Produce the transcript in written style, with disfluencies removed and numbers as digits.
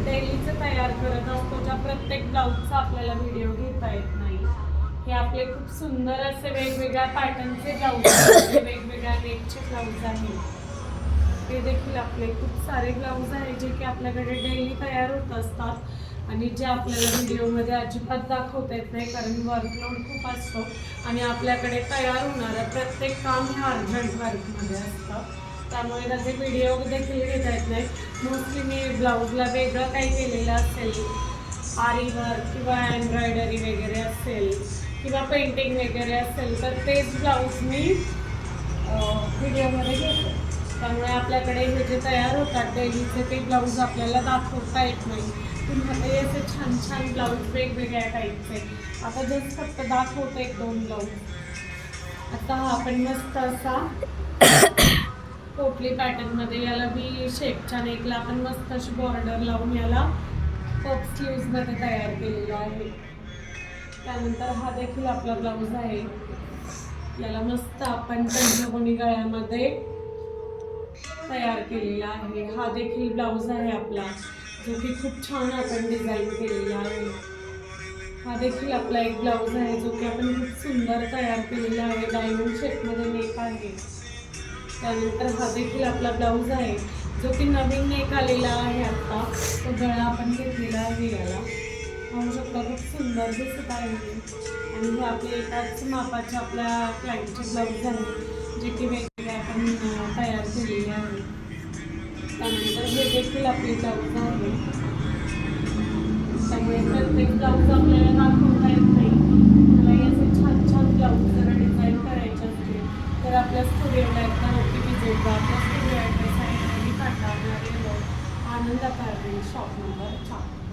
डेलीचं तयार करत असतो, ज्या प्रत्येक ब्लाऊजचा आपल्याला व्हिडिओ घेता येत नाही. हे आपले खूप सुंदर असे वेगवेगळ्या पॅटर्नचे ब्लाऊज आहेत, वेगवेगळ्या नेकचे ब्लाऊज आहेत. हे देखील आपले खूप सारे ब्लाऊज आहेत जे की आपल्याकडे डेली तयार होत असतात आणि जे आपल्याला व्हिडिओमध्ये अजिबात दाखवता येत नाही, कारण वर्कलोड खूप असतो आणि आपल्याकडे तयार होणारं प्रत्येक काम हे अर्जंट वर्कमध्ये असतं, त्यामुळे त्याचे व्हिडिओ देखील घेता येत नाही. मोस्टली मी ब्लाऊजला वेगळं काही केलेलं असेल, आरी वर्क किंवा एम्ब्रॉयडरी वगैरे असेल किंवा पेंटिंग वगैरे असेल तर तेच ब्लाऊज मी व्हिडिओमध्ये घेते. त्यामुळे आपल्याकडे हे जे तयार होतात डेलीचे ते ब्लाऊज आपल्याला दाखवता येत नाही. तुम्हाला असे छान छान ब्लाऊज वेगवेगळ्या टाईपचे आता जस्ट फक्त दाखवते 1-2 ब्लाऊज. आता हा आपण मस्त असा पोटली पॅटर्नमध्ये याला बी शेपच्या नेकला आपण मस्त अशी बॉर्डर लावून याला पफ स्लीव्जमध्ये तयार केलेला आहे. त्यानंतर हा देखील आपला ब्लाऊज आहे, याला मस्त आपण पंचकोनी गळ्यामध्ये तयार केलेला आहे. हा देखील ब्लाऊज आहे आपला, जो की खूप छान आपण डिझाईन केलेला आहे. हा देखील आपला एक ब्लाऊज आहे जो की आपण खूप सुंदर तयार केलेला आहे, डायमंड शेपमध्ये नेक आहे. त्यानंतर हा देखील आपला ब्लाऊज आहे जो की नवीन नेक आलेला आहे, आता तो गळा आपण घेतलेला आहे. याला पाहू शकता खूप सुंदर दिसत आहे आणि हे आपले एकाच मापाचे आपल्या क्लायंटचे ब्लाऊज आहे जे की वेगवेगळे आपण तयार केलेले आहे. त्यानंतर हे देखील आपले ब्लाऊज आहे, त्यामुळे प्रत्येक ब्लाऊज आपल्याला दाखवता येत नाही. तुम्हाला असे छान छान ब्लाऊज जर डिझाईन करायचे असतील तर आपल्या स्टुडिओला एकदा नक्की विजिट द्या. आपल्या स्टुडिओ ॲड्रेस आहे काटा, आनंद अपार्टमेंट, शॉप नंबर 4.